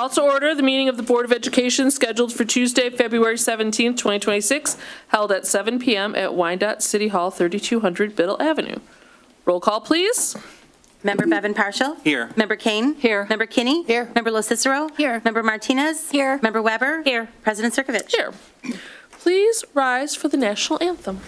Call to order the meeting of the Board of Education scheduled for Tuesday, February 17th, 2026, held at 7 p.m. at Wyandotte City Hall, 3200 Biddle Avenue. Roll call, please. Member Bevan Partial? Here. Member Kane? Here. Member Kinney? Here. Member Locicero? Here. Member Martinez? Here. Member Weber? Here. President Circovich? Here. Please rise for the national anthem.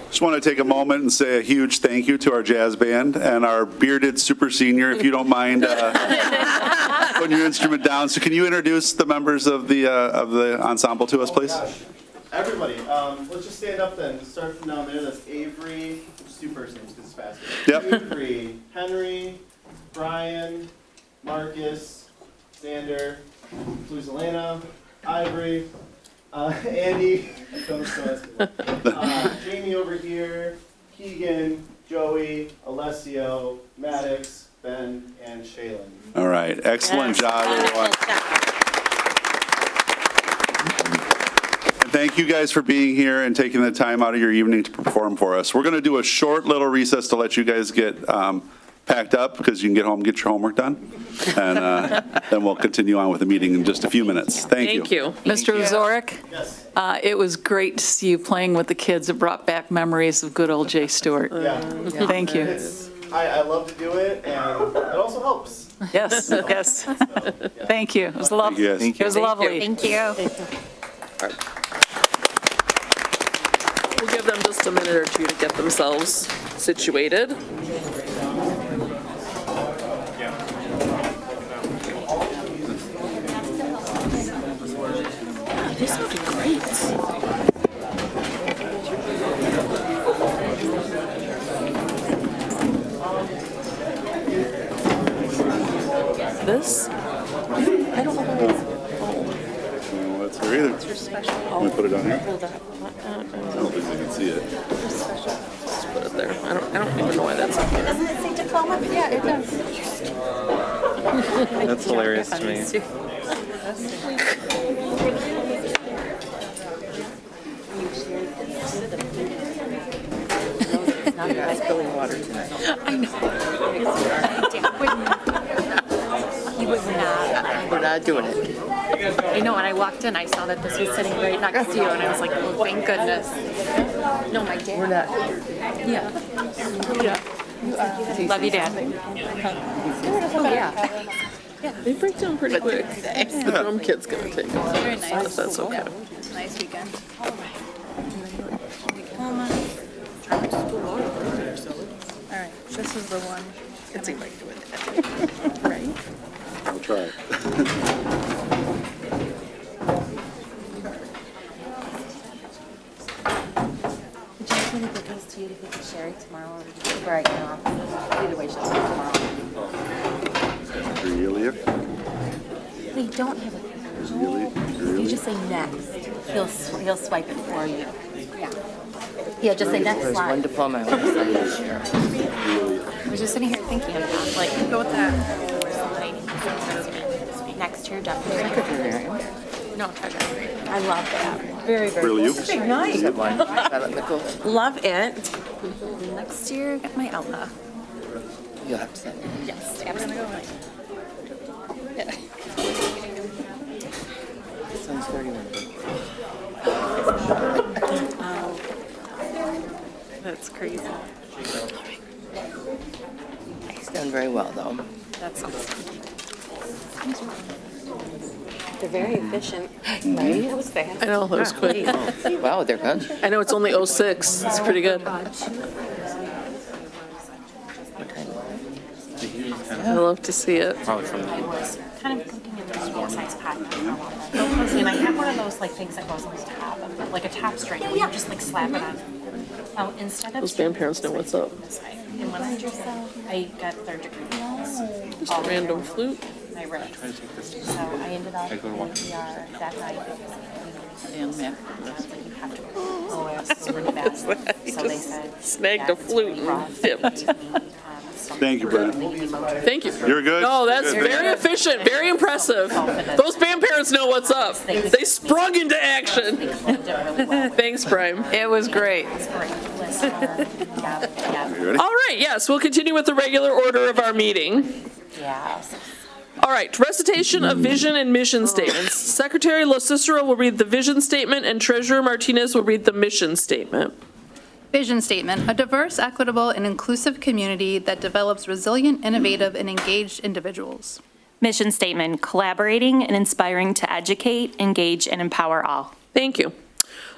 Just want to take a moment and say a huge thank you to our jazz band and our bearded super senior, if you don't mind putting your instrument down. So can you introduce the members of the ensemble to us, please? Gosh. Everybody, let's just stand up then. Start from down there. That's Avery. Just do first names because it's faster. Yep. Avery, Henry, Brian, Marcus, Xander, Elena, Ivory, Andy, Jamie over here, Keegan, Joey, Alessio, Maddox, Ben, and Shaylin. All right, excellent job, everyone. And thank you guys for being here and taking the time out of your evening to perform for us. We're going to do a short little recess to let you guys get packed up because you can get home and get your homework done. And then we'll continue on with the meeting in just a few minutes. Thank you. Thank you. Mr. Ozorek, Yes. it was great to see you playing with the kids. It brought back memories of good old Jay Stewart. Yeah. Thank you. I love to do it, and it also helps. Yes, yes. So, yeah. Thank you. It was lovely. Yes. It was lovely. Thank you. We'll give them just a minute or two to get themselves situated. They sounded great. This? I don't know how it's. What's here either? Your special. Can we put it on here? Hold on. I don't think they can see it. Just put it there. I don't even know why that's up here. Doesn't it say diploma? Yeah, it does. That's hilarious to me. I'm spilling water tonight. I know. Dad wouldn't. He was not. We're not doing it. I know, and I walked in, I saw that this was sitting right next to you, and I was like, oh, thank goodness. No, my dad. We're not. Yeah. Yeah. Love you, Dad. Oh, yeah. They break down pretty quick. The drum kit's gonna take it. Very nice. That's okay. Nice weekend. All right, this is the one. It's like doing it. Right? I'll try. Would you like me to get these to you to pick with Sherry tomorrow, or before I get off? Either way, she'll come tomorrow. Really? We don't have a If you just say next, he'll swipe it for you. Yeah. Yeah, just say next There's one slide. diploma I want to study this year. I was just sitting here thinking, like, Go with that. next year, definitely. No, treasure. I love that. Very, very Really, you? Big night. Love it. Next year, get my Ella. You'll have to send it. Yes, absolutely. Son's 31. That's crazy. He's done very well, though. That's awesome. They're very efficient. Right? That was fast. I know, that was quick. Wow, they're good. I know it's only 06. It's pretty good. I love to see it. I was kind of thinking of this small size pattern. And I have one of those like things that goes on the top of it, like a top string, where you just like slap it on. Instead of Those band parents know what's up. this way. And when I got third degree. Just a random flute. I read. So I ended up in ER that night because And Matt. you have to. Oh, it's really bad. So they said. Snagged a yeah, it's flute really and rough. dipped. Thank you, Brent. Thank you. You're good. No, that's Good. very efficient, very impressive. Those band parents know what's up. They sprung into action. Thanks, Brian. It was great. You ready? All right, yes, we'll continue with the regular order of our meeting. Yes. All right, recitation of vision and mission statements. Secretary Lo Cicero will read the vision statement and Treasurer Martinez will read the mission statement. Vision statement, a diverse, equitable, and inclusive community that develops resilient, innovative, and engaged individuals. Mission statement, collaborating and inspiring to educate, engage, and empower all. Thank you.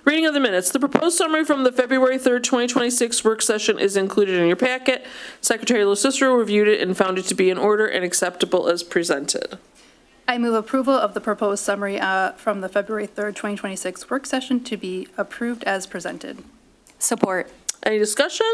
Reading of the minutes. The proposed summary from the February 3rd, 2026 work session is included in your packet. Secretary Lo Cicero reviewed it and found it to be in order and acceptable as presented. I move approval of the proposed summary from the February 3rd, 2026 work session to be approved as presented. Support. Any discussion?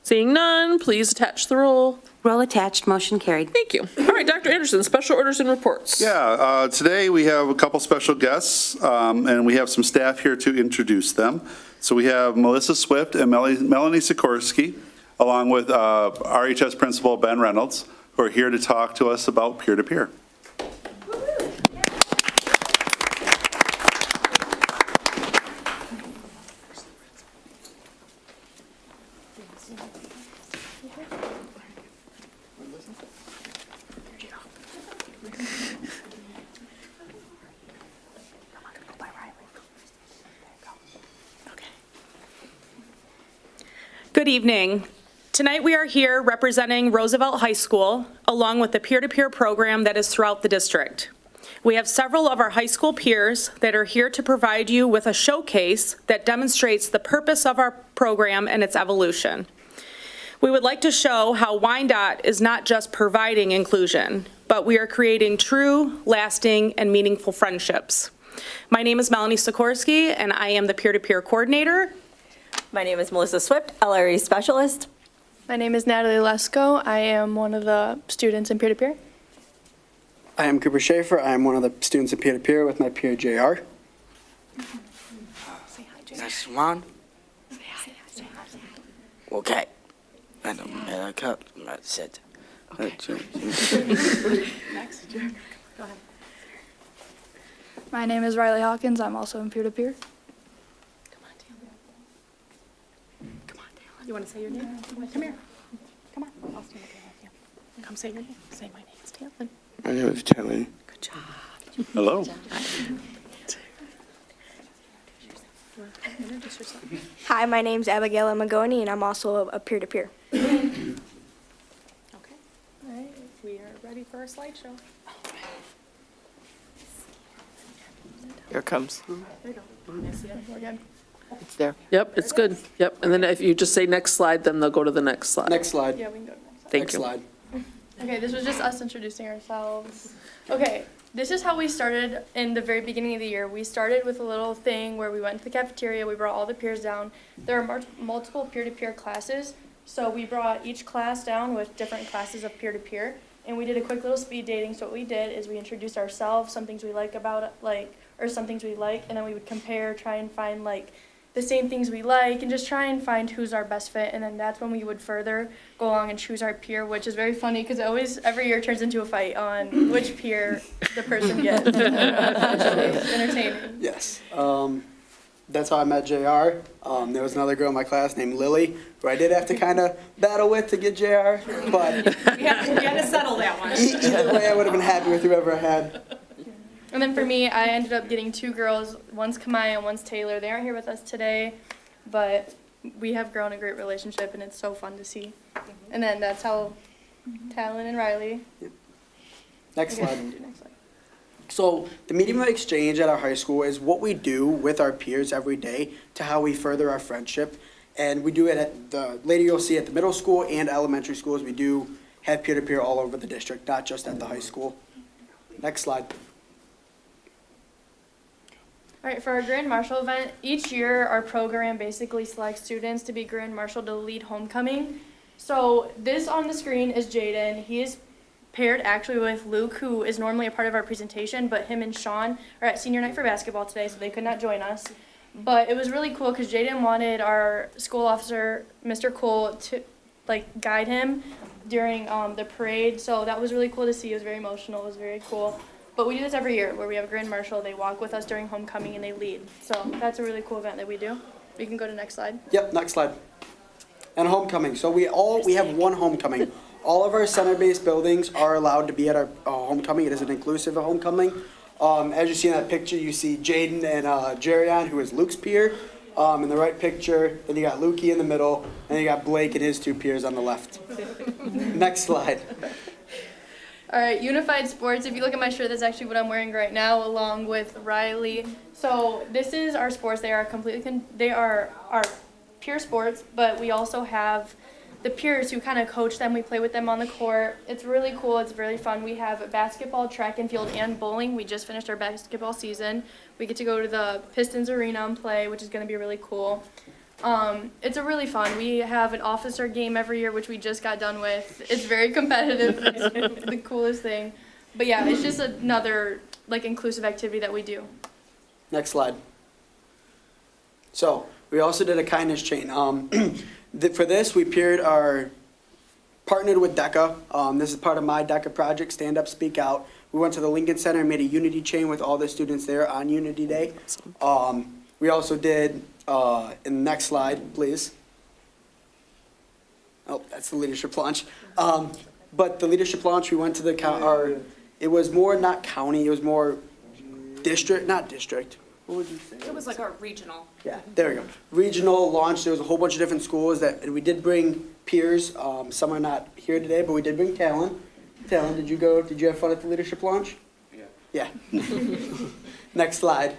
Seeing none, please attach the roll. Roll attached, motion carried. Thank you. All right, Dr. Anderson, special orders and reports. Yeah, today we have a couple special guests, and we have some staff here to introduce them. So we have Melissa Swift and Melanie Sikorsky, along with RHS Principal Ben Reynolds, who are here to talk to us about peer-to-peer. Good evening. Tonight we are here representing Roosevelt High School, along with the peer-to-peer program that is throughout the district. We have several of our high school peers that are here to provide you with a showcase that demonstrates the purpose of our program and its evolution. We would like to show how Wyandotte is not just providing inclusion, but we are creating true, lasting, and meaningful friendships. My name is Melanie Sikorsky, and I am the peer-to-peer coordinator. My name is Melissa Swift, LRE Specialist. My name is Natalie Lesko. I am one of the students in peer-to-peer. I am Cooper Schaefer. I am one of the students in peer-to-peer with my peer, JR. That's Juan. Okay. I don't know. I can't. That's it. My name is Riley Hawkins. I'm also in peer-to-peer. You want to say your name? Come here. Come on. I'll stand up here with you. Come say your name. Say my name is Talon. My name is Talon. Good job. Hello. Introduce yourself. Hi, my name's Abigail Magoni, and I'm also a peer-to-peer. Okay. All right. We are ready for our slideshow. Here it comes. There you go. Yes, yeah, we're good. It's there. Yep, it's good. Yep, and then if you just say next slide, then they'll go to the next slide. Next slide. Yeah, we can go next. Thank Next you. slide. Okay, this was just us introducing ourselves. Okay, this is how we started in the very beginning of the year. We started with a little thing where we went to the cafeteria, we brought all the peers down. There are multiple peer-to-peer classes, so we brought each class down with different classes of peer-to-peer, and we did a quick little speed dating. So what we did is we introduced ourselves, some things we like about it, or some things we like, and then we would compare, try and find the same things we like and just try and find who's our best fit. And then that's when we would further go along and choose our peer, which is very funny because it always, every year turns into a fight on which peer the person gets. It's entertaining. Yes. That's how I met JR. There was another girl in my class named Lily, who I did have to kind of battle with to get JR, but We had to settle that one. either way, I would have been happy with whoever I had. And then for me, I ended up getting 2 girls. One's Kamaya and one's Taylor. They aren't here with us today, but we have grown a great relationship, and it's so fun to see. And then that's how Talon and Riley. Next I guess slide. we can do next slide. So the medium of exchange at our high school is what we do with our peers every day to how we further our friendship. And we do it at the, later you'll see at the middle school and elementary schools, we do have peer-to-peer all over the district, not just at the high school. Next slide. All right, for our Grand Marshal event, each year our program basically selects students to be Grand Marshal to lead homecoming. So this on the screen is Jaden. He is paired actually with Luke, who is normally a part of our presentation, but him and Sean are at senior night for basketball today, so they could not join us. But it was really cool because Jaden wanted our school officer, Mr. Cole, to guide him during the parade. So that was really cool to see. It was very emotional. It was very cool. But we do this every year where we have a Grand Marshal. They walk with us during homecoming and they lead. So that's a really cool event that we do. We can go to the next slide. Yep, next slide. And homecoming. So we have one homecoming. All of our center-based buildings are allowed to be at our homecoming. It is an inclusive homecoming. As you see in that picture, you see Jaden and Jerion, who is Luke's peer, in the right picture. Then you got Lukey in the middle, and you got Blake and his 2 peers on the left. Next slide. All right, Unified Sports. If you look at my shirt, that's actually what I'm wearing right now, along with Riley. So this is our sports. They are they are our peer sports, but we also have the peers who kind of coach them. We play with them on the court. It's really cool. It's really fun. We have basketball, track and field, and bowling. We just finished our basketball season. We get to go to the Pistons Arena and play, which is going to be really cool. It's a really fun. We have an officer game every year, which we just got done with. It's very competitive. It's the coolest thing. But yeah, it's just another inclusive activity that we do. Next slide. So we also did a kindness chain. For this, we partnered with DECA. This is part of my DECA project, Stand Up, Speak Out. We went to the Lincoln Center and made a unity chain with all the students there on Unity Day. We also did, in the next slide, please. Oh, that's the leadership launch. But the leadership launch, we went to it was more not county, it was more not district. What would you say? It was like a regional. Yeah, there we go. Regional launch, there was a whole bunch of different schools and we did bring peers. Some are not here today, but we did bring Talon. Talon, did you have fun at the leadership launch? Yeah. Next slide.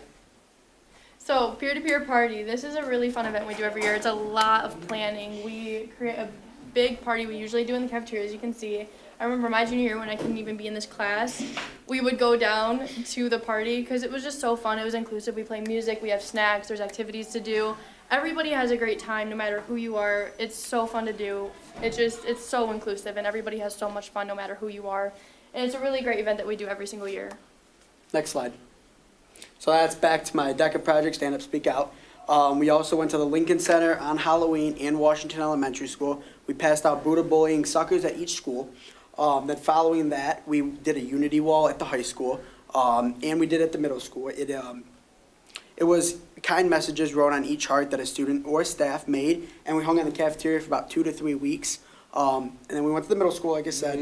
So peer-to-peer party. This is a really fun event we do every year. It's a lot of planning. We create a big party we usually do in the cafeteria, as you can see. I remember my junior year when I couldn't even be in this class, we would go down to the party because it was just so fun. It was inclusive. We play music, we have snacks, there's activities to do. Everybody has a great time no matter who you are. It's so fun to do. It's so inclusive and everybody has so much fun no matter who you are. And it's a really great event that we do every single year. Next slide. So that's back to my DECA project, Stand Up, Speak Out. We also went to the Lincoln Center on Halloween and Washington Elementary School. We passed out Buddha bullying suckers at each school. Then following that, we did a unity wall at the high school, and we did at the middle school. It was kind messages wrote on each heart that a student or staff made, and we hung in the cafeteria for about 2 to 3 weeks. And then we went to the middle school, like I said,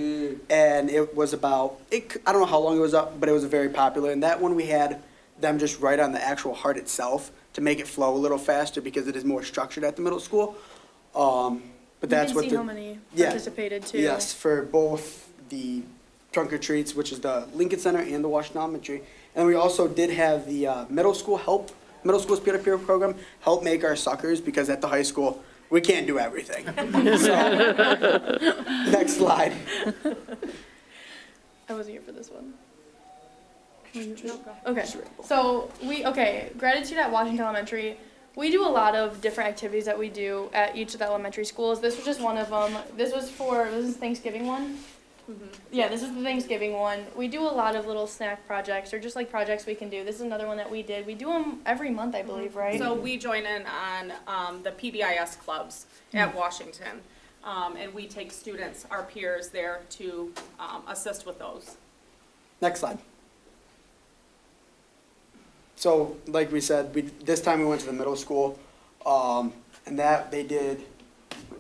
and it was about, I don't know how long it was up, but it was very popular. And that one we had them just write on the actual heart itself to make it flow a little faster because it is more structured at the middle school. But that's you can see how many participated too. Yes, for both the trunk or treats, which is the Lincoln Center and the Washington Elementary. And we also did have the middle school's peer-to-peer program help make our suckers because at the high school, we can't do everything. So, next slide. I wasn't here for this one. Okay, so Gratitude at Washington Elementary. We do a lot of different activities that we do at each of the elementary schools. This was just one of them. This is Thanksgiving one. Yeah, this is the Thanksgiving one. We do a lot of little snack projects or just like projects we can do. This is another one that we did. We do them every month, I believe, right? So we join in on the PBIS clubs at Washington. And we take students, our peers there to assist with those. Next slide. So, like we said, this time we went to the middle school, and that they did,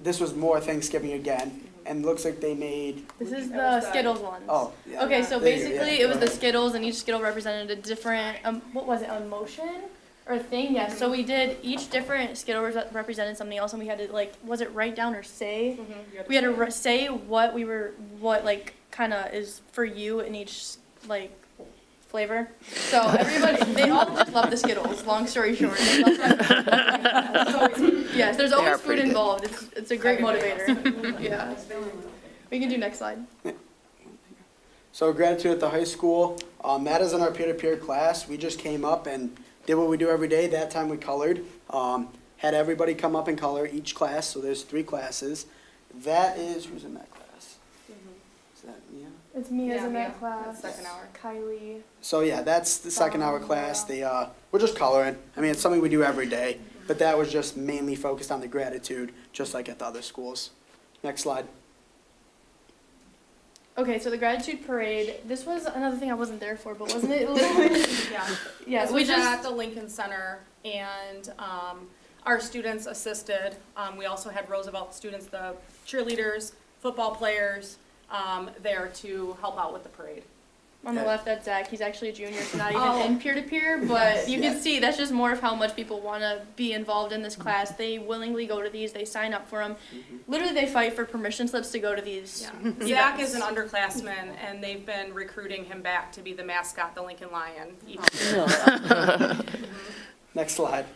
this was more Thanksgiving again, and looks like they made, This is the Skittles ones. oh, yeah. Okay, so There you go, basically yeah, it was go the ahead. Skittles and each Skittle represented a different, what was it, emotion or thing? Yeah, so we did, each different Skittle represented something else and we had to like, was it write down or say? We had to say what like kinda is for you in each like flavor. So everybody, they all just love the Skittles, long story short. They love them. Yes, there's always food involved. It's a great motivator. Yeah. We can do next slide. So gratitude at the high school, that is in our peer-to-peer class. We just came up and did what we do every day. That time we colored. Had everybody come up and color each class, so there's 3 classes. That is, who's in that class? Is that Mia? It's Mia's Yeah, in that Mia. class. Second hour. Kylie. So yeah, that's the second hour class. They, we're just coloring. I mean, it's something we do every day, but that was just mainly focused on the gratitude, just like at the other schools. Next slide. Okay, so the gratitude parade. This was another thing I wasn't there for, but wasn't it a little bit? Yeah. Yeah, This we was just at the Lincoln Center, and our students assisted. We also had Roosevelt students, the cheerleaders, football players, there to help out with the parade. on the Okay. left. That's Zach. He's actually a junior, so not even Oh. in peer-to-peer. But you can Yes. see that's just more of how much people want to be involved in this class. They willingly go to these. They sign up for them. Literally, they fight for permission slips to go to these. Zach events. is an underclassman, and they've been recruiting him back to be the mascot, the Lincoln Lion. Next slide.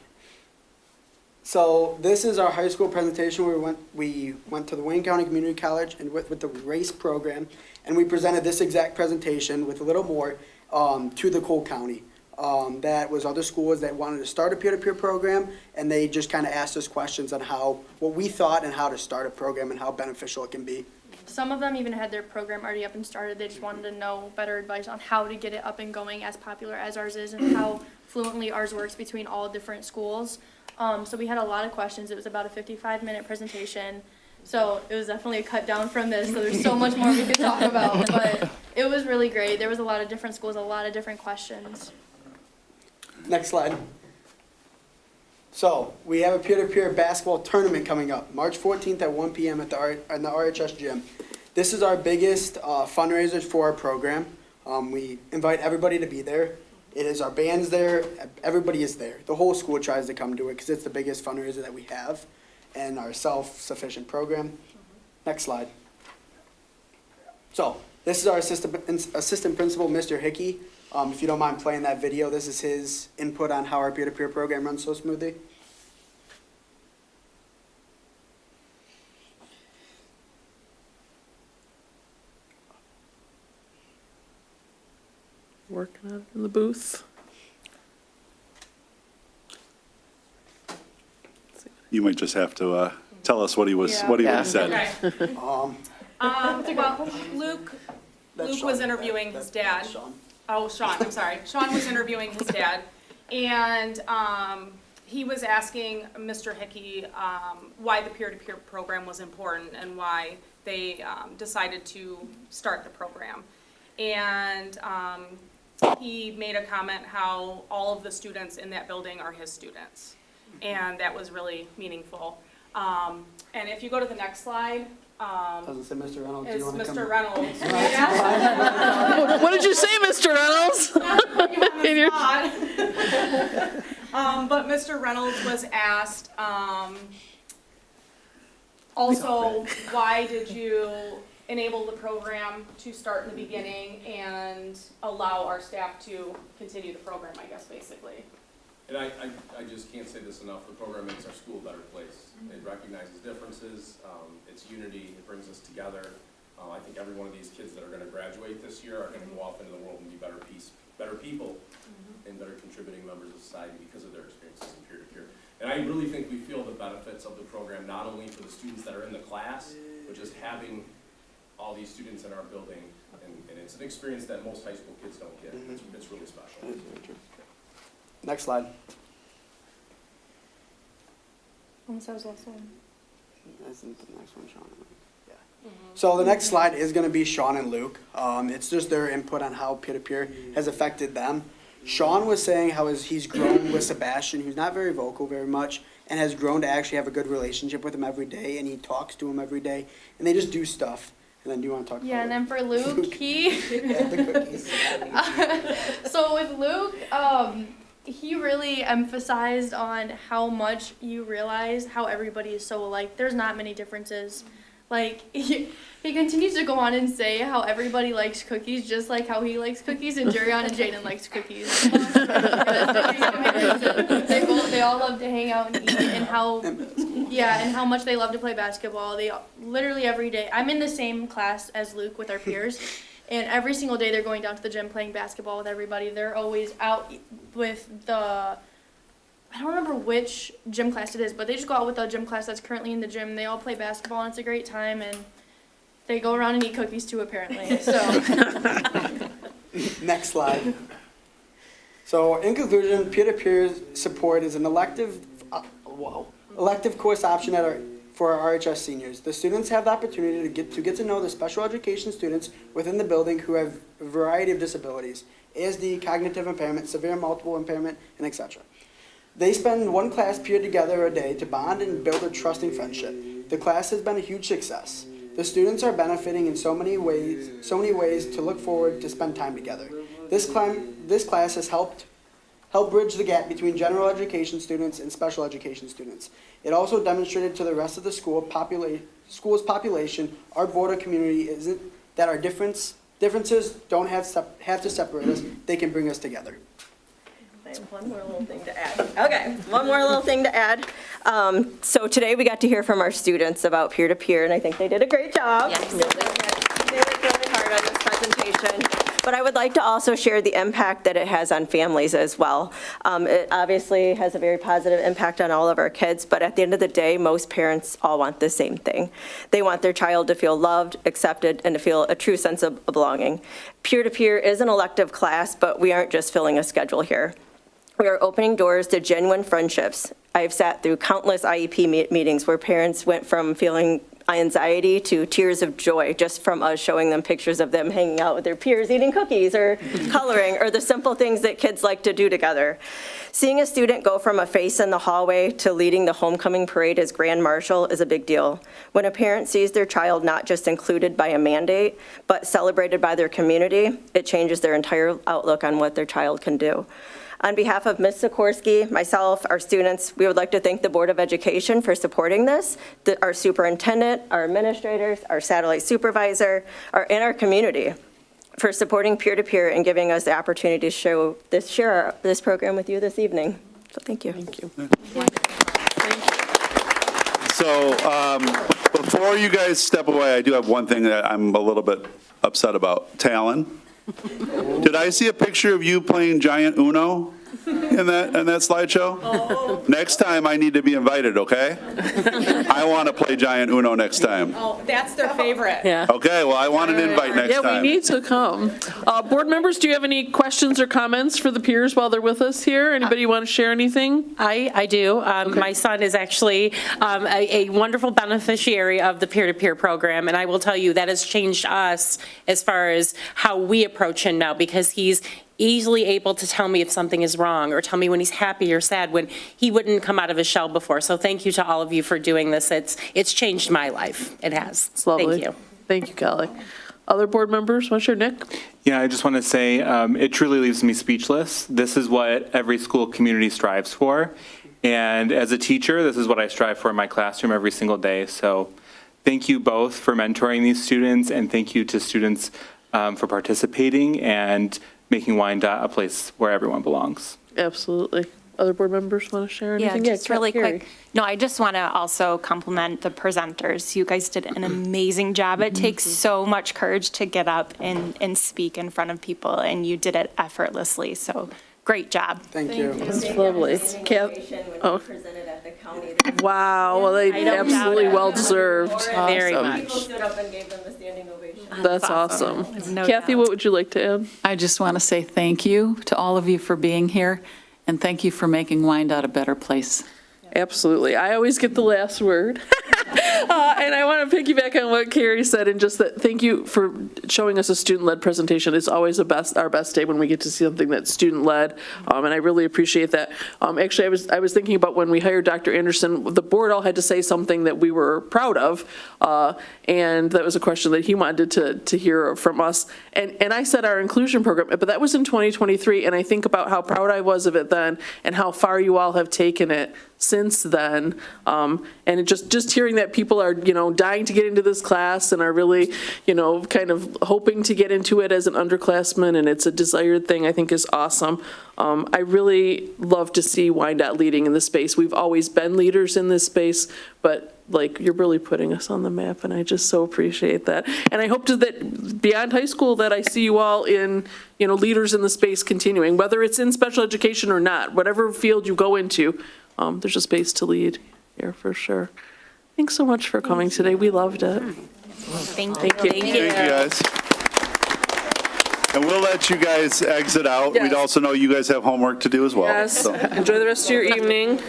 So this is our high school presentation where we went to the Wayne County Community College and with the race program, and we presented this exact presentation with a little more to the Cole County. That was other schools that wanted to start a peer-to-peer program, and they just kind of asked us questions on what we thought and how to start a program and how beneficial it can be. Some of them even had their program already up and started. They just wanted to know better advice on how to get it up and going as popular as ours is and how fluently ours works between all different schools. So we had a lot of questions. It was about a 55-minute presentation. So it was definitely a cut down from this. So there's so much more we could talk about. But it was really great. There was a lot of different schools, a lot of different questions. Next slide. So, we have a peer-to-peer basketball tournament coming up, March 14th at 1 p.m. at the RHS gym. This is our biggest fundraiser for our program. We invite everybody to be there. It is our band's there, everybody is there. The whole school tries to come to it because it's the biggest fundraiser that we have and our self-sufficient program. Next slide. So, this is our assistant principal, Mr. Hickey. If you don't mind playing that video, this is his input on how our peer-to-peer program runs so smoothly. Working on it in the booth. You might just have to tell us what he was, what he said. Okay. Um, Well, Luke that's was Sean. interviewing his dad. That's Sean. Oh, Sean, I'm sorry. Sean was interviewing his dad, and he was asking Mr. Hickey why the peer-to-peer program was important and why they decided to start the program. And he made a comment how all of the students in that building are his students, and that was really meaningful. And if you go to the next slide, Doesn't say Mr. Reynolds. Do is you want to come? Mr. Reynolds. What did you say, Mr. Reynolds? In your- But Mr. Reynolds was asked, also, why did you enable the program to start in the beginning and allow our staff to continue the program, I guess, basically? And I just can't say this enough, the program makes our school a better place. It recognizes differences, it's unity, it brings us together. I think every one of these kids that are gonna graduate this year are gonna go off into the world and be better people, and better contributing members of society because of their experiences in peer-to-peer. And I really think we feel the benefits of the program, not only for the students that are in the class, but just having all these students in our building, and it's an experience that most high school kids don't get. It's really special. Next slide. Isn't the next one, Sean? Yeah. So the next slide is going to be Sean and Luke. It's just their input on how peer-to-peer has affected them. Sean was saying how he's grown with Sebastian, who's not very vocal very much, and has grown to actually have a good relationship with him every day, and he talks to him every day, and they just do stuff. And then do you want to talk about Yeah, and then for Luke, he. the cookies? So with Luke, he really emphasized on how much you realize how everybody is so alike. There's not many differences. Like, he continues to go on and say how everybody likes cookies just like how he likes cookies, and Jerion and Jaden likes cookies. They all love to hang out and eat, and how much they love to play basketball. They literally every day. I'm in the same class as Luke with our peers, and every single day they're going down to the gym playing basketball with everybody. They're always out with the, I don't remember which gym class it is, but they just go out with the gym class that's currently in the gym. They all play basketball, and it's a great time, and they go around and eat cookies too, apparently. So. Next slide. So in conclusion, peer-to-peer support is an elective course option for our RHS seniors. The students have the opportunity to get to know the special education students within the building who have a variety of disabilities, ASD, cognitive impairment, severe multiple impairment, and etc. They spend one class period together a day to bond and build a trusting friendship. The class has been a huge success. The students are benefiting in so many ways to look forward to spend time together. This class has helped bridge the gap between general education students and special education students. It also demonstrated to the rest of the school's population, our border community isn't that our differences don't have to separate us. They can bring us together. I have one more little thing to add. Okay, one more little thing to add. So today we got to hear from our students about peer-to-peer, and I think they did a great job. Yes. They worked really hard on this presentation. But I would like to also share the impact that it has on families as well. It obviously has a very positive impact on all of our kids, but at the end of the day, most parents all want the same thing. They want their child to feel loved, accepted, and to feel a true sense of belonging. Peer-to-peer is an elective class, but we aren't just filling a schedule here. We are opening doors to genuine friendships. I've sat through countless IEP meetings where parents went from feeling anxiety to tears of joy just from us showing them pictures of them hanging out with their peers, eating cookies or coloring, or the simple things that kids like to do together. Seeing a student go from a face in the hallway to leading the homecoming parade as Grand Marshal is a big deal. When a parent sees their child not just included by a mandate, but celebrated by their community, it changes their entire outlook on what their child can do. On behalf of Ms. Sikorsky, myself, our students, we would like to thank the Board of Education for supporting this, our superintendent, our administrators, our satellite supervisor, and our community for supporting peer-to-peer and giving us the opportunity to share this program with you this evening. So thank you. Thank you. So before you guys step away, I do have one thing that I'm a little bit upset about. Talon, did I see a picture of you playing giant Uno in that slideshow? Oh. Next time I need to be invited, okay? I want to play giant Uno next time. Oh, that's their favorite. Yeah. Okay, well, I want an invite next Yeah, time. we need to come. Board members, do you have any questions or comments for the peers while they're with us here? Anybody want to share anything? I do. My son is actually a wonderful beneficiary of the peer-to-peer program, and I will tell you that has changed us as far as how we approach him now, because he's easily able to tell me if something is wrong or tell me when he's happy or sad, when he wouldn't come out of his shell before. So thank you to all of you for doing this. It's changed my life. It has. It's lovely. Thank you. Thank you, Kelly. Other board members, want to share? Nick? Yeah, I just want to say it truly leaves me speechless. This is what every school community strives for. And as a teacher, this is what I strive for in my classroom every single day. So thank you both for mentoring these students, and thank you to students for participating and making Wyandotte a place where everyone belongs. Absolutely. Other board members want to share anything? Yeah, just really quick. No, I just want to also compliment the presenters. You guys did an amazing job. It takes so much courage to get up and speak in front of people, and you did it effortlessly. So great job. Thank you. That's lovely. Oh. Presented at the county. Wow, well, they absolutely well deserved. Very Awesome. much. People stood up and gave them a standing ovation. That's awesome. No Kathy, doubt. what would you like to add? I just want to say thank you to all of you for being here, and thank you for making Wyandotte a better place. Absolutely. I always get the last word. And I want to piggyback on what Carrie said, and just that thank you for showing us a student-led presentation. It's always our best day when we get to see something that's student-led, and I really appreciate that. Actually, I was thinking about when we hired Dr. Anderson, the board all had to say something that we were proud of, and that was a question that he wanted to hear from us. And I said our inclusion program, but that was in 2023, and I think about how proud I was of it then and how far you all have taken it since then. And just hearing that people are, dying to get into this class and are really, kind of hoping to get into it as an underclassman, and it's a desired thing, I think is awesome. I really love to see Wyandotte leading in this space. We've always been leaders in this space, but you're really putting us on the map, and I just so appreciate that. And I hope that beyond high school that I see you all in, leaders in the space continuing, whether it's in special education or not, whatever field you go into, there's a space to lead here for sure. Thanks so much for coming today. We loved it. Thank you. Thank you, guys. And we'll let you guys exit out. Yes. We'd also know you guys have homework to do as well. Yes. So. Enjoy the rest of your evening.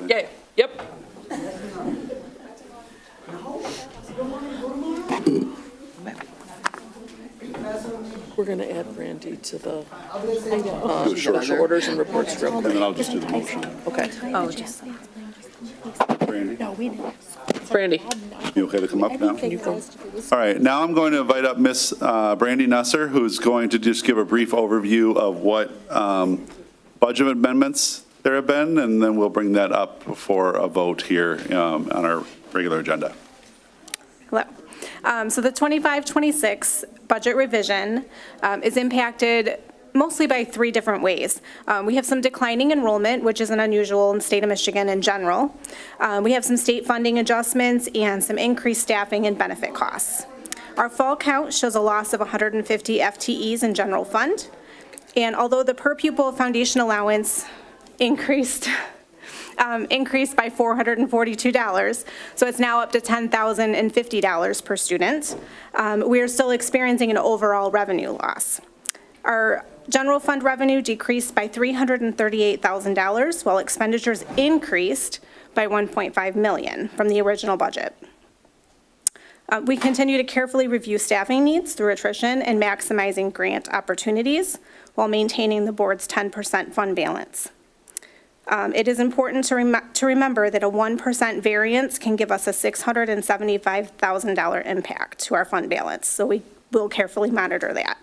Yeah. Yep. We're going to add Brandy to the special orders and reports real And quick. then I'll just do the motion. Okay. Oh, just. Brandy, Brandy. you okay to come up now? All right, now I'm going to invite up Miss Brandy Nusser, who's going to just give a brief overview of what budget amendments there have been, and then we'll bring that up for a vote here on our regular agenda. Hello. So the 25-26 budget revision is impacted mostly by three different ways. We have some declining enrollment, which isn't unusual in the state of Michigan in general. We have some state funding adjustments and some increased staffing and benefit costs. Our fall count shows a loss of 150 FTEs in general fund. And although the per pupil foundation allowance increased by $442, so it's now up to $10,050 per student, we are still experiencing an overall revenue loss. Our general fund revenue decreased by $338,000, while expenditures increased by $1.5 million from the original budget. We continue to carefully review staffing needs through attrition and maximizing grant opportunities while maintaining the board's 10% fund balance. It is important to remember that a 1% variance can give us a $675,000 impact to our fund balance, so we will carefully monitor that.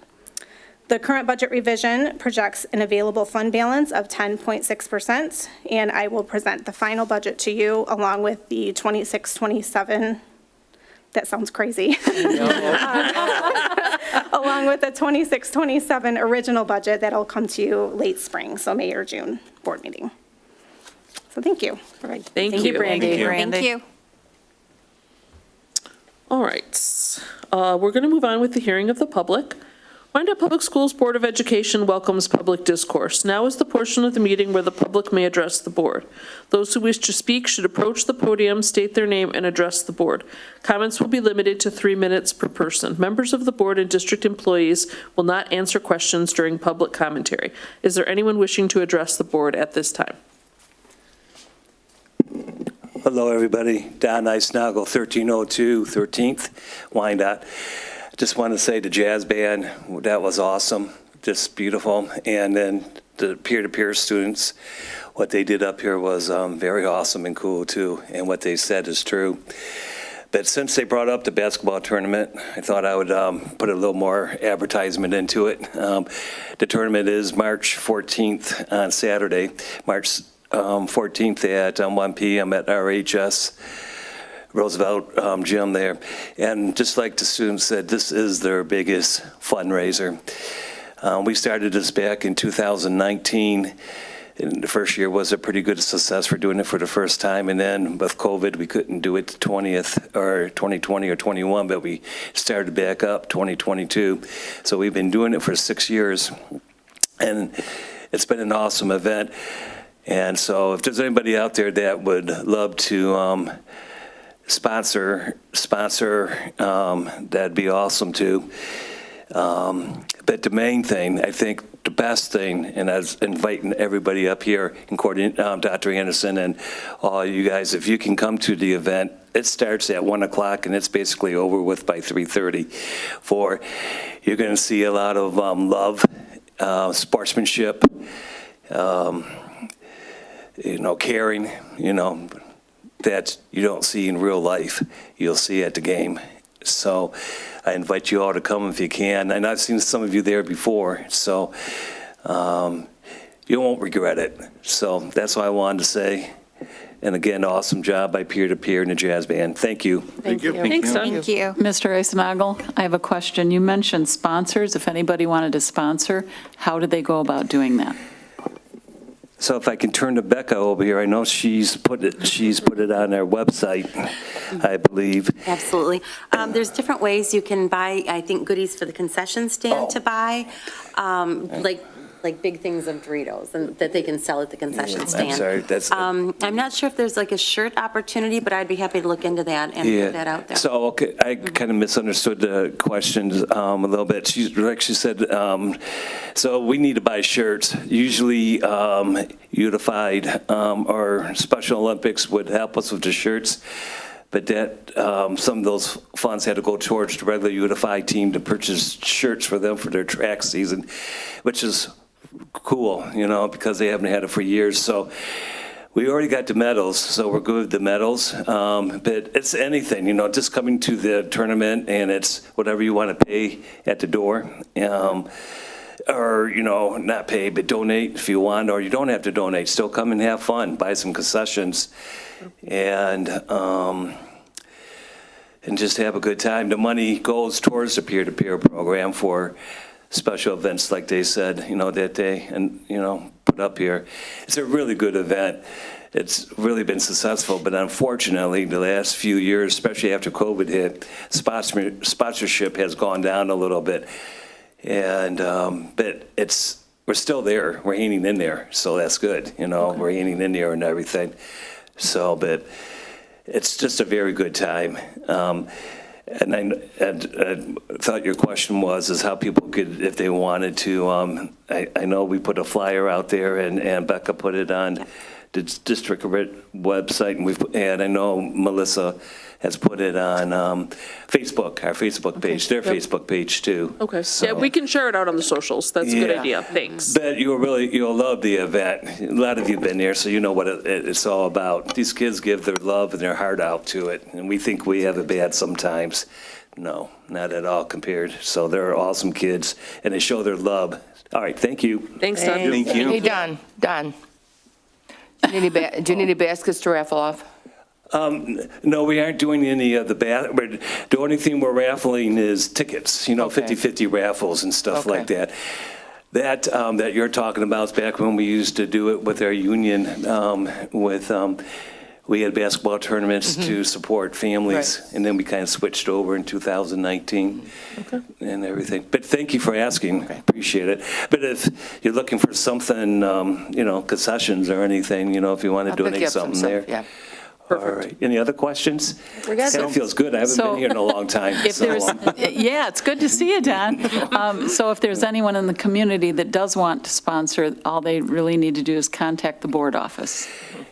The current budget revision projects an available fund balance of 10.6%, and I will present the final budget to you along with the 26-27. That sounds crazy. Along with the 26-27 original budget that'll come to you late spring, so May or June board meeting. So thank you. Thank you, Brandy. Thank you. All right. We're going to move on with the hearing of the public. Wyandotte Public Schools Board of Education welcomes public discourse. Now is the portion of the meeting where the public may address the board. Those who wish to speak should approach the podium, state their name, and address the board. Comments will be limited to 3 minutes per person. Members of the board and district employees will not answer questions during public commentary. Is there anyone wishing to address the board at this time? Hello, everybody. Don Eisnagel, 1302 13th, Wyandotte. Just want to say the jazz band, that was awesome, just beautiful. And then the peer-to-peer students, what they did up here was very awesome and cool too, and what they said is true. But since they brought up the basketball tournament, I thought I would put a little more advertisement into it. The tournament is March 14th on Saturday, March 14th at 1 p.m. at RHS Roosevelt gym there. And just like the students said, this is their biggest fundraiser. We started this back in 2019. And the first year was a pretty good success for doing it for the first time. And then with COVID, we couldn't do it 20th or 2020 or 21, but we started back up 2022. So we've been doing it for 6 years. And it's been an awesome event. And so if there's anybody out there that would love to sponsor, that'd be awesome too. But the main thing, I think the best thing, and I was inviting everybody up here, including Dr. Anderson and all you guys, if you can come to the event, it starts at 1 o'clock and it's basically over with by 3:30. You're going to see a lot of love, sportsmanship, caring, that you don't see in real life. You'll see at the game. So I invite you all to come if you can. And I've seen some of you there before, so you won't regret it. So that's what I wanted to say. And again, awesome job by Peer to Peer and the Jazz Band. Thank you. Thank you. Thanks, Doug. Thank you. Mr. Eisnagel, I have a question. You mentioned sponsors. If anybody wanted to sponsor, how do they go about doing that? So if I can turn to Becca over here, I know she's put it on our website, I believe. Absolutely. There's different ways you can buy, I think, goodies for the concession stand to buy, like big things of Doritos and that they can sell at the concession stand. I'm sorry, that's. I'm not sure if there's like a shirt opportunity, but I'd be happy to look into that and put that out there. So, okay, I kind of misunderstood the questions a little bit. She said, so we need to buy shirts. Usually Unified or Special Olympics would help us with the shirts. But that some of those funds had to go towards the regular Unified team to purchase shirts for them for their track season, which is cool, because they haven't had it for years. So we already got the medals, so we're good with the medals. But it's anything, just coming to the tournament, and it's whatever you want to pay at the door. Or, not pay, but donate if you want, or you don't have to donate. Still come and have fun, buy some concessions, and just have a good time. The money goes towards the peer-to-peer program for special events, like they said, that day, and, put up here. It's a really good event. It's really been successful, but unfortunately, the last few years, especially after COVID hit, sponsorship has gone down a little bit. And, but we're still there. We're hanging in there, so that's good. We're hanging in there and everything. So, but it's just a very good time. And I thought your question is how people could, if they wanted to. I know we put a flyer out there, and Becca put it on the district website, and I know Melissa has put it on Facebook, our Facebook page, their Facebook page too. Okay. So, yeah, we can share it out on the socials. That's a good idea. Thanks. But you'll love the event. A lot of you have been there, so you know what it's all about. These kids give their love and their heart out to it, and we think we have it bad sometimes. No, not at all compared. So they're awesome kids, and they show their love. All right, thank you. Thanks, Doug. Thank you. Hey, Don. Do you need a baskets to raffle off? No, we aren't doing any of the only thing we're raffling is tickets, 50-50 raffles and stuff like that. That you're talking about is back when we used to do it with our union, we had basketball tournaments to support families, and then we kind of switched over in 2019 and everything. But thank you for asking. Appreciate it. But if you're looking for something, concessions or anything, if you want to donate something there. Yeah. All right. Any other questions? We're good. That feels good. I haven't been here in a long time. Yeah, it's good to see you, Don. So if there's anyone in the community that does want to sponsor, all they really need to do is contact the board office.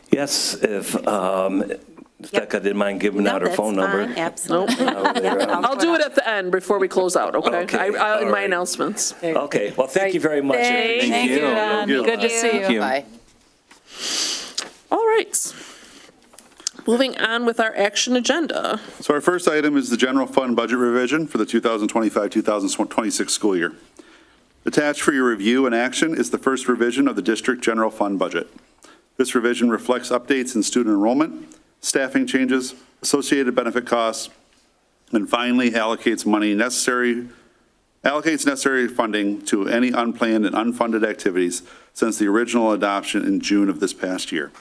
Yes, if Becca didn't mind giving out her phone number. Absolutely. I'll do it at the end before we close out, okay? Okay, In my announcements. Okay, well, thank you very much. Thank you, Don. Good to see you. Bye. All right. Moving on with our action agenda. So our first item is the general fund budget revision for the 2025-2026 school year. Attached for your review and action is the first revision of the district general fund budget. This revision reflects updates in student enrollment, staffing changes, associated benefit costs, and finally allocates necessary funding to any unplanned and unfunded activities since the original adoption in June of this past year.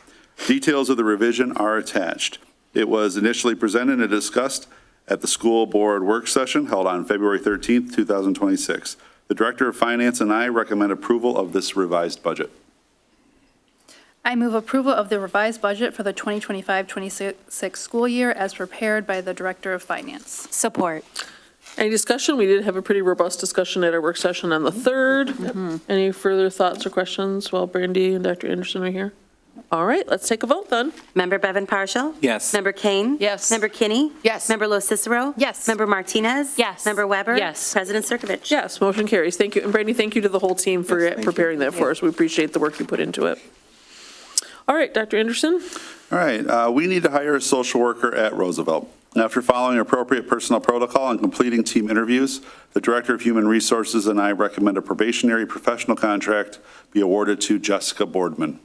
Details of the revision are attached. It was initially presented and discussed at the school board work session held on February 13th, 2026. The Director of Finance and I recommend approval of this revised budget. I move approval of the revised budget for the 2025-26 school year as prepared by the Director of Finance. Support. Any discussion? We did have a pretty robust discussion at our work session on the 3rd. Any further thoughts or questions while Brandy and Dr. Anderson are here? All right, let's take a vote then. Member Bevan Partial? Yes. Member Kane? Yes. Member Kinney? Yes. Member Lo Cicero? Yes. Member Martinez? Yes. Member Weber? Yes. President Circovich? Yes, motion carries. Thank you. And Brandy, thank you to the whole team for preparing that for us. We appreciate the work you put into it. All right, Dr. Anderson? All right, we need to hire a social worker at Roosevelt. After following appropriate personnel protocol and completing team interviews, the Director of Human Resources and I recommend a probationary professional contract be awarded to Jessica Boardman.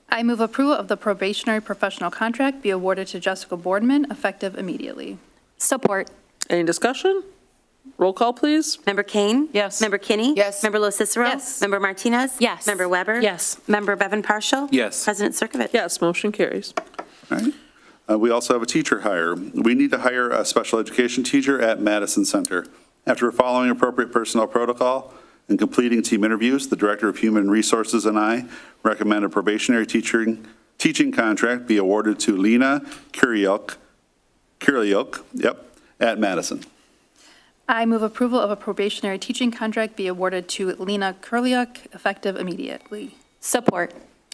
I move approval of the probationary professional contract be awarded to Jessica Boardman, effective immediately. Support. Any discussion? Roll call, please. Member Kane? Yes. Member Kinney? Yes. Member Lo Cicero? Yes. Member Martinez? Yes. Member Weber? Yes. Member Bevan Partial? Yes. President Circovich? Yes, motion carries. All right. We also have a teacher hire. We need to hire a special education teacher at Madison Center. After following appropriate personnel protocol and completing team interviews, the Director of Human Resources and I recommend a probationary teaching contract be awarded to Lena Kuryuk, at Madison. I move approval of a probationary teaching contract be awarded to Lena Kurliuk, effective immediately. Support.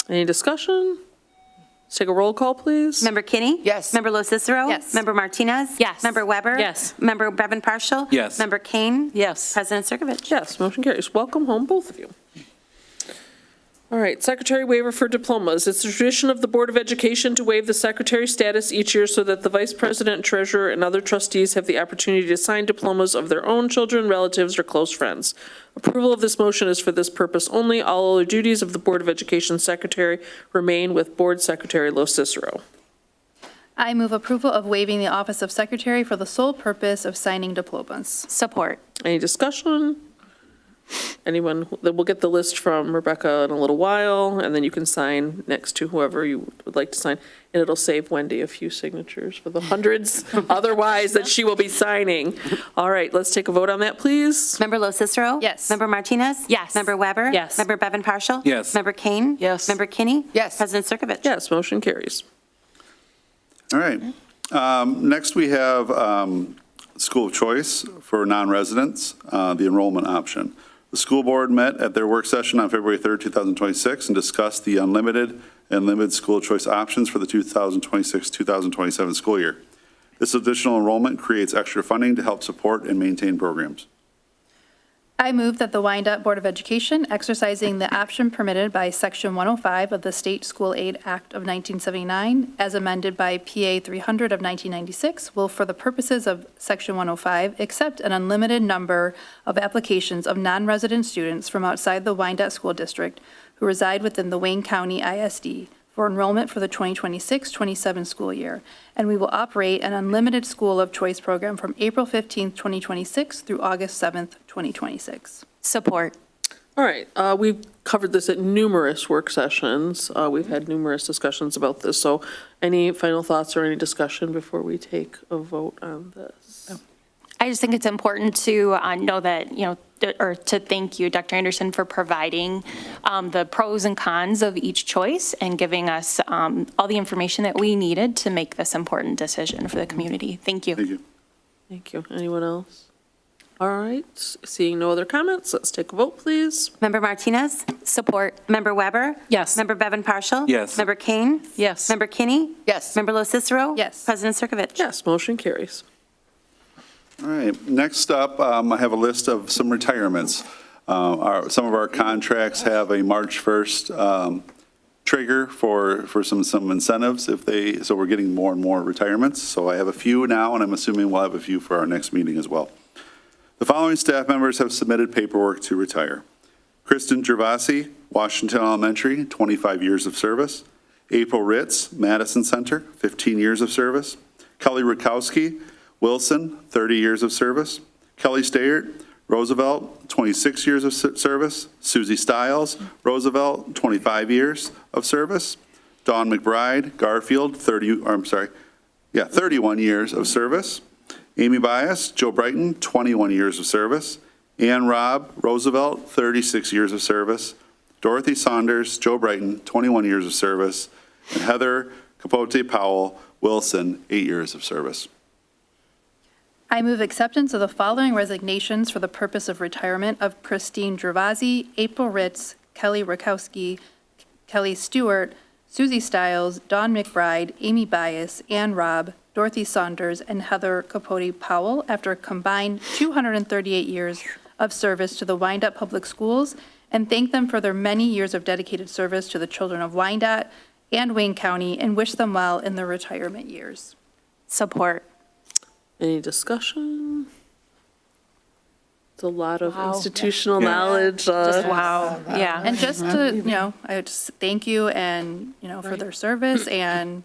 Any discussion? Let's take a roll call, please. Member Kinney? Yes. Member Lo Cicero? Yes. Member Martinez? Yes. Member Weber? Yes. Member Bevan Partial? Yes. Member Kane? Yes. President Circovich? Yes, motion carries. Welcome home, both of you. All right, secretary waiver for diplomas. It's the tradition of the Board of Education to waive the secretary status each year so that the vice president, treasurer, and other trustees have the opportunity to sign diplomas of their own children, relatives, or close friends. Approval of this motion is for this purpose only. All other duties of the Board of Education secretary remain with Board Secretary Lo Cicero. I move approval of waiving the office of secretary for the sole purpose of signing diplomas. Support. Any discussion? Anyone, we'll get the list from Rebecca in a little while, and then you can sign next to whoever you would like to sign. And it'll save Wendy a few signatures for the hundreds otherwise that she will be signing. All right, let's take a vote on that, please. Member Lo Cicero? Yes. Member Martinez? Yes. Member Weber? Yes. Member Bevan Partial? Yes. Member Kane? Yes. Member Kinney? Yes. President Circovich? Yes, motion carries. All right. Next, we have school of choice for non-residents, the enrollment option. The school board met at their work session on February 3rd, 2026, and discussed the unlimited and limited school choice options for the 2026-2027 school year. This additional enrollment creates extra funding to help support and maintain programs. I move that the Wyandotte Board of Education, exercising the option permitted by Section 105 of the State School Aid Act of 1979, as amended by PA 300 of 1996, will, for the purposes of Section 105, accept an unlimited number of applications of non-resident students from outside the Wyandotte School District who reside within the Wayne County ISD for enrollment for the 2026-27 school year, and we will operate an unlimited school of choice program from April 15th, 2026 through August 7th, 2026. Support. All right, we've covered this at numerous work sessions. We've had numerous discussions about this. So any final thoughts or any discussion before we take a vote on this? I just think it's important to know that, or to thank you, Dr. Anderson, for providing the pros and cons of each choice and giving us all the information that we needed to make this important decision for the community. Thank you. Thank you. Thank you. Anyone else? All right, seeing no other comments, let's take a vote, please. Member Martinez? Support. Member Weber? Yes. Member Bevan Partial? Yes. Member Kane? Yes. Member Kinney? Yes. Member Lo Cicero? Yes. President Circovich? Yes, motion carries. All right, next up, I have a list of some retirements. Some of our contracts have a March 1st trigger for some incentives so we're getting more and more retirements. So I have a few now, and I'm assuming we'll have a few for our next meeting as well. The following staff members have submitted paperwork to retire. Kristen Gervasi, Washington Elementary, 25 years of service. April Ritz, Madison Center, 15 years of service. Kelly Rukowski, Wilson, 30 years of service. Kelly Stayert, Roosevelt, 26 years of service. Susie Stiles, Roosevelt, 25 years of service. Dawn McBride, Garfield, 31 years of service. Amy Bias, Joe Brighton, 21 years of service. Ann Robb, Roosevelt, 36 years of service. Dorothy Saunders, Joe Brighton, 21 years of service, and Heather Capote Powell Wilson, 8 years of service. I move acceptance of the following resignations for the purpose of retirement of Christine Gervasi, April Ritz, Kelly Rakowski, Kelly Stewart, Susie Stiles, Dawn McBride, Amy Bias, Ann Robb, Dorothy Saunders, and Heather Capote Powell after a combined 238 years of service to the Wyandotte Public Schools, and thank them for their many years of dedicated service to the children of Wyandotte and Wayne County, and wish them well in their retirement years. Support. Any discussion? It's a lot of Wow. institutional Yeah. knowledge. Just wow, yeah. And just to, I just thank you and, for their service, and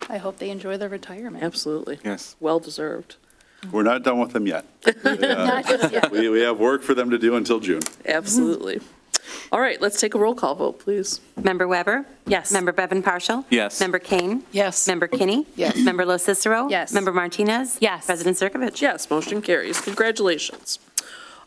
I hope they enjoy their retirement. Absolutely. Yes. Well-deserved. We're not done with them yet. Not just yet. We have work for them to do until June. Absolutely. All right, let's take a roll call vote, please. Member Weber? Yes. Member Bevan Partial? Yes. Member Kane? Yes. Member Kinney? Yes. Member Lo Cicero? Yes. Member Martinez? Yes. President Circovich? Yes, motion carries. Congratulations.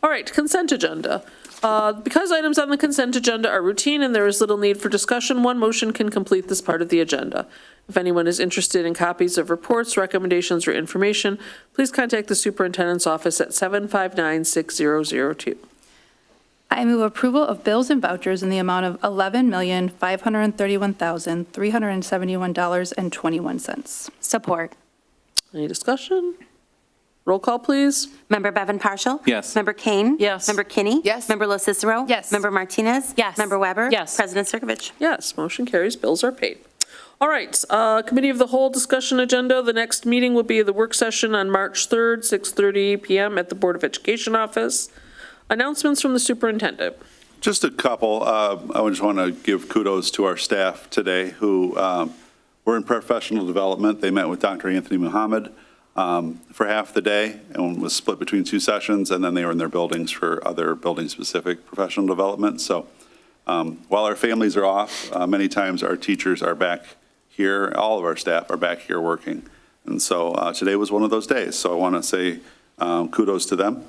All right, consent agenda. Because items on the consent agenda are routine and there is little need for discussion, one motion can complete this part of the agenda. If anyone is interested in copies of reports, recommendations, or information, please contact the superintendent's office at 759-6002. I move approval of bills and vouchers in the amount of $11,531,371.21. Support. Any discussion? Roll call, please. Member Bevan Partial? Yes. Member Kane? Yes. Member Kinney? Yes. Member Lo Cicero? Yes. Member Martinez? Yes. Member Weber? Yes. President Circovich? Yes, motion carries. Bills are paid. All right, Committee of the Whole discussion agenda. The next meeting will be the work session on March 3rd, 6:30 PM at the Board of Education office. Announcements from the superintendent. Just a couple. I just want to give kudos to our staff today who were in professional development. They met with Dr. Anthony Muhammad for half the day and was split between 2 sessions, and then they were in their buildings for other building-specific professional development. So while our families are off, many times our teachers are back here. All of our staff are back here working. And so today was one of those days. So I want to say kudos to them.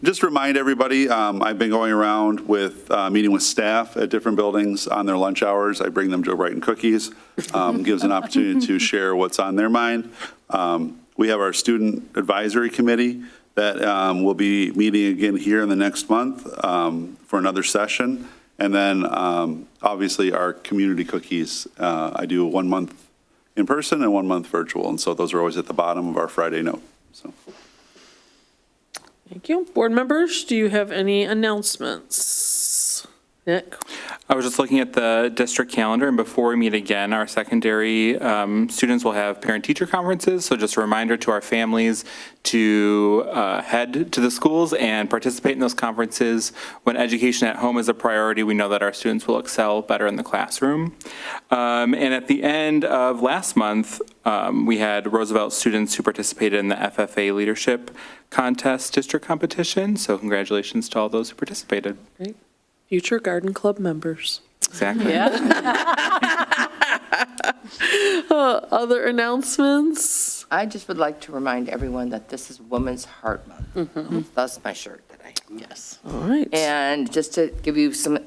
Just remind everybody, I've been going around with meeting with staff at different buildings on their lunch hours. I bring them Joe Brighton cookies, gives an opportunity to share what's on their mind. We have our student advisory committee that will be meeting again here in the next month for another session. And then obviously our community cookies, I do 1 month in person and 1 month virtual. And so those are always at the bottom of our Friday note. So. Thank you. Board members, do you have any announcements? Nick? I was just looking at the district calendar, and before we meet again, our secondary students will have parent-teacher conferences. So just a reminder to our families to head to the schools and participate in those conferences. When education at home is a priority, we know that our students will excel better in the classroom. And at the end of last month, we had Roosevelt students who participated in the FFA Leadership Contest district competition. So congratulations to all those who participated. Great. Future Garden Club members. Exactly. Other announcements? I just would like to remind everyone that this is Women's Heart Month. That's my shirt today. Yes. All right. And just to give you some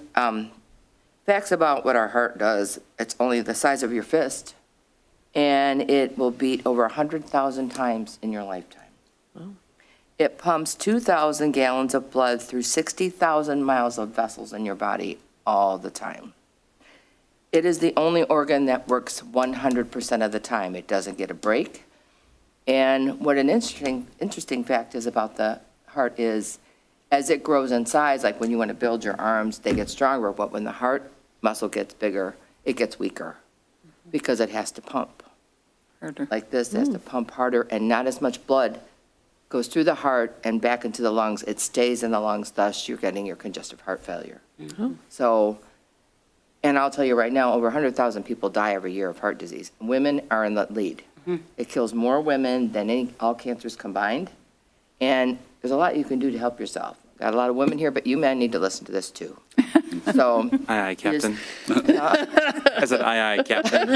facts about what our heart does, it's only the size of your fist, and it will beat over 100,000 times in your lifetime. Wow. It pumps 2,000 gallons of blood through 60,000 miles of vessels in your body all the time. It is the only organ that works 100% of the time. It doesn't get a break. And what an interesting fact is about the heart is, as it grows in size, like when you want to build your arms, they get stronger. But when the heart muscle gets bigger, it gets weaker because it has to pump. Harder. Like this, it has to pump harder, and not as much blood goes through the heart and back into the lungs. It stays in the lungs, thus you're getting your congestive heart failure. So, and I'll tell you right now, over 100,000 people die every year of heart disease. Women are in the lead. It kills more women than all cancers combined. And there's a lot you can do to help yourself. Got a lot of women here, but you men need to listen to this too. So. Aye, aye, Captain. Yes. I said aye, aye, Captain.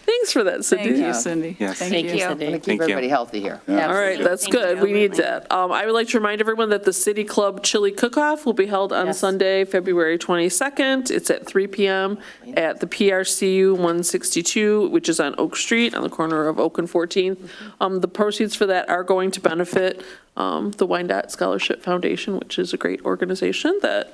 Thanks for that, Cindy. Thank you, Cindy. Yes. Thank you. I'm going to keep Thank you. everybody healthy here. All right, that's good. We need that. I would like to remind everyone that the City Club Chili Cook-Off will be held on Sunday, February 22nd. It's at 3 p.m. at the PRCU 162, which is on Oak Street on the corner of Oak and 14th. The proceeds for that are going to benefit the Wyandotte Scholarship Foundation, which is a great organization that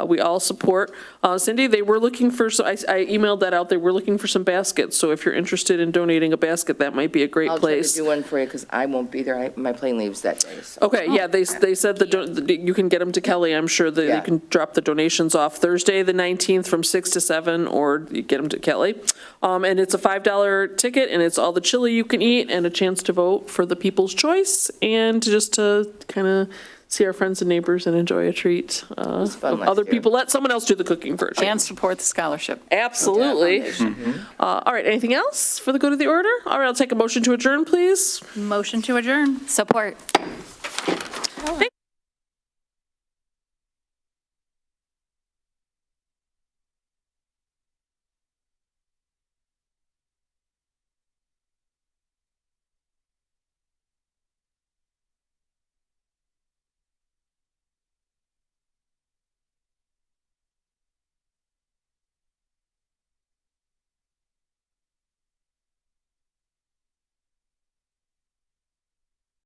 we all support. Cindy, they were looking for, so I emailed that out, they were looking for some baskets, so if you're interested in donating a basket, that might be a great I'll try to place. do one for you because I won't be there. My plane leaves that day. So. Okay, yeah, they said you can get them to Kelly, I'm sure that Yeah. you can drop the donations off Thursday, the 19th, from 6 to 7, or you get them to Kelly. And it's a $5 ticket, and it's all the chili you can eat, and a chance to vote for the people's choice, and just to kind of see our friends and neighbors and enjoy a treat. last Other year. people, let someone else do the cooking for a change. And support the scholarship. Absolutely. All right, anything else for the good of the order? All right, I'll take a motion to adjourn, please. Motion to adjourn. Support.